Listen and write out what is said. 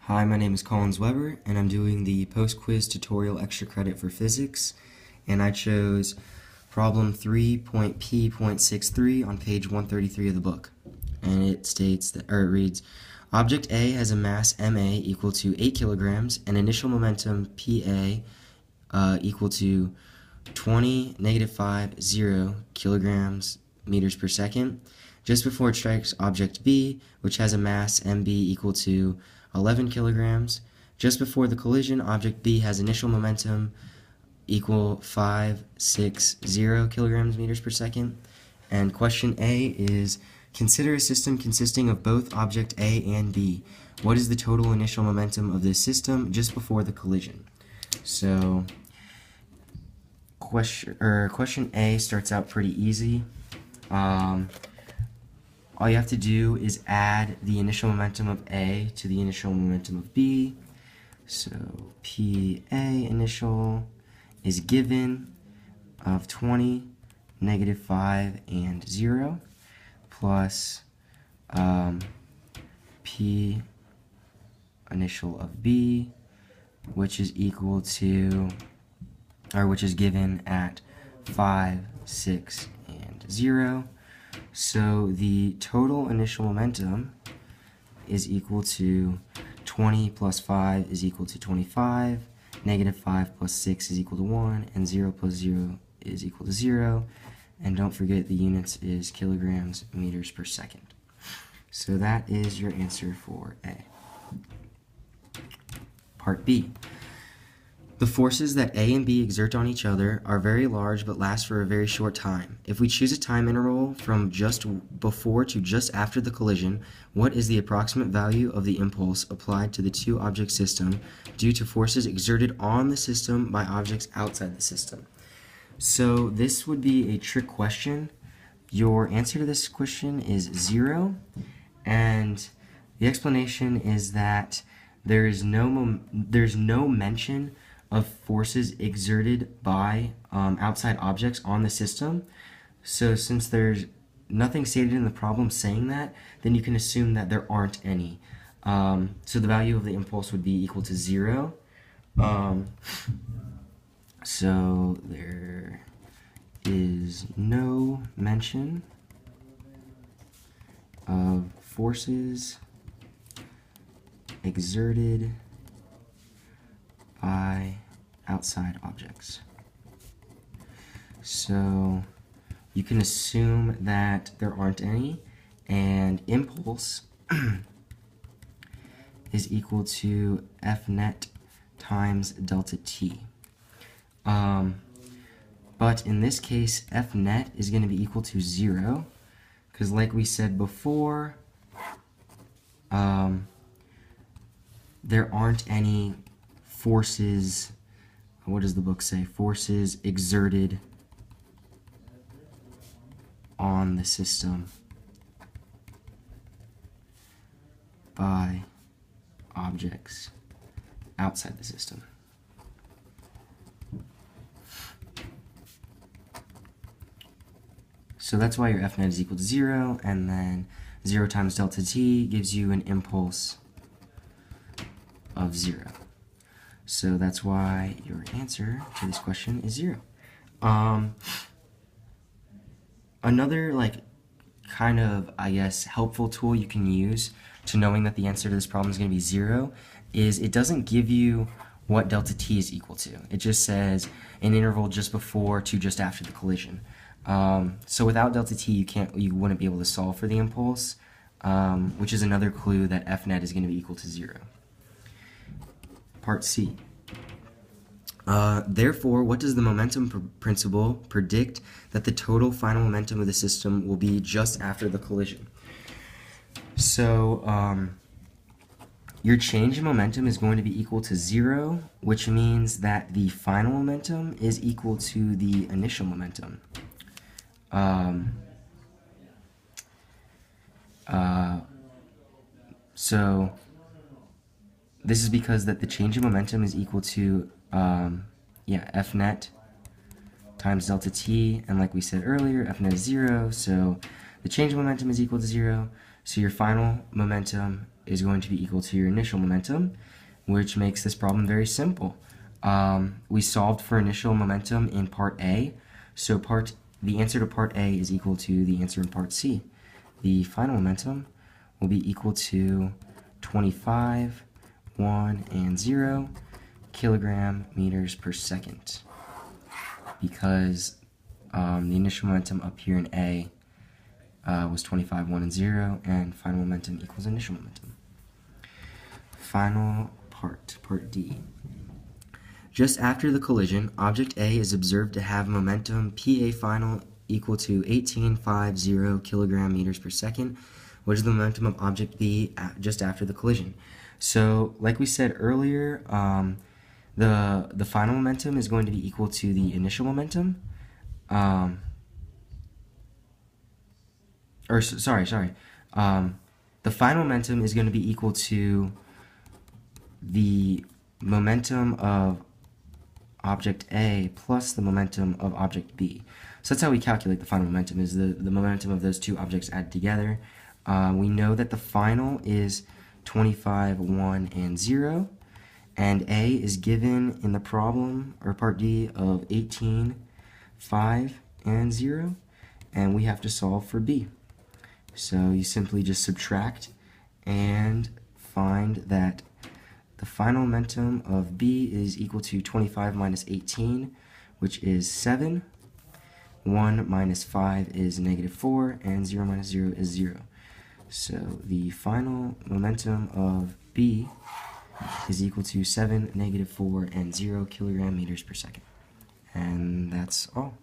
Hi, my name is Collins Weber, and I'm doing the post-quiz tutorial extra credit for physics, and I chose problem 3.P.63 on page 133 of the book. And it states that, or it reads, object A has a mass ma equal to 8 kilograms and initial momentum Pa equal to 20, -5, 0 kilograms meters per second, just before it strikes object B, which has a mass mb equal to 11 kilograms. Just before the collision, object B has initial momentum equal 560 kilograms meters per second. And question A is, consider a system consisting of both object A and B. What is the total initial momentum of this system just before the collision? So question A starts out pretty easy. All you have to do is add the initial momentum of A to the initial momentum of B. So PA initial is given of 20, -5, and 0, plus P initial of B, which is equal to, or which is given at 5, 6, and 0. So the total initial momentum is equal to 20 plus 5 is equal to 25, -5 plus 6 is equal to 1, and 0 plus 0 is equal to 0. And don't forget the units is kilograms meters per second. So that is your answer for A. Part B. The forces that A and B exert on each other are very large but last for a very short time. If we choose a time interval from just before to just after the collision, what is the approximate value of the impulse applied to the two-object system due to forces exerted on the system by objects outside the system? So this would be a trick question. Your answer to this question is 0, and the explanation is that there's no mention of forces exerted by outside objects on the system. So since there's nothing stated in the problem saying that, then you can assume that there aren't any. So the value of the impulse would be equal to 0. So there is no mention of forces exerted by outside objects. So you can assume that there aren't any, and impulse is equal to F net times delta t. But in this case, F net is going to be equal to 0, because like we said before, there aren't any forces, what does the book say? Forces exerted on the system by objects outside the system. So that's why your F net is equal to 0, and then 0 times delta t gives you an impulse of 0. So that's why your answer to this question is 0. Another kind of, I guess, helpful tool you can use to knowing that the answer to this problem is going to be 0 is it doesn't give you what delta t is equal to. It just says an interval just before to just after the collision. So without delta t, you wouldn't be able to solve for the impulse, which is another clue that F net is going to be equal to 0. Part C. Therefore, what does the momentum principle predict that the total final momentum of the system will be just after the collision? So, your change in momentum is going to be equal to 0, which means that the final momentum is equal to the initial momentum. So this is because that the change in momentum is equal to F net times delta t, and like we said earlier, F net is 0, so the change in momentum is equal to 0, so your final momentum is going to be equal to your initial momentum, which makes this problem very simple. We solved for initial momentum in part A, so the answer to part A is equal to the answer in part C. The final momentum will be equal to 25, 1, and 0 kilogram meters per second, because the initial momentum up here in A was 25, 1, and 0, and final momentum equals initial momentum. Final part, part D. Just after the collision, object A is observed to have momentum PA final equal to 1850 kilogram meters per second, which is the momentum of object B just after the collision. So, like we said earlier, the final momentum is going to be equal to the initial momentum. The final momentum is going to be equal to the momentum of object A plus the momentum of object B. So that's how we calculate the final momentum, is the momentum of those two objects added together. We know that the final is 25, 1, and 0, and A is given in the problem, or part D, of 18, 5, and 0, and we have to solve for B. So you simply just subtract and find that the final momentum of B is equal to 25 minus 18, which is 7. 1 minus 5 is negative 4, and 0 minus 0 is 0. So the final momentum of B is equal to 7, negative 4, and 0 kilogram meters per second. And that's all.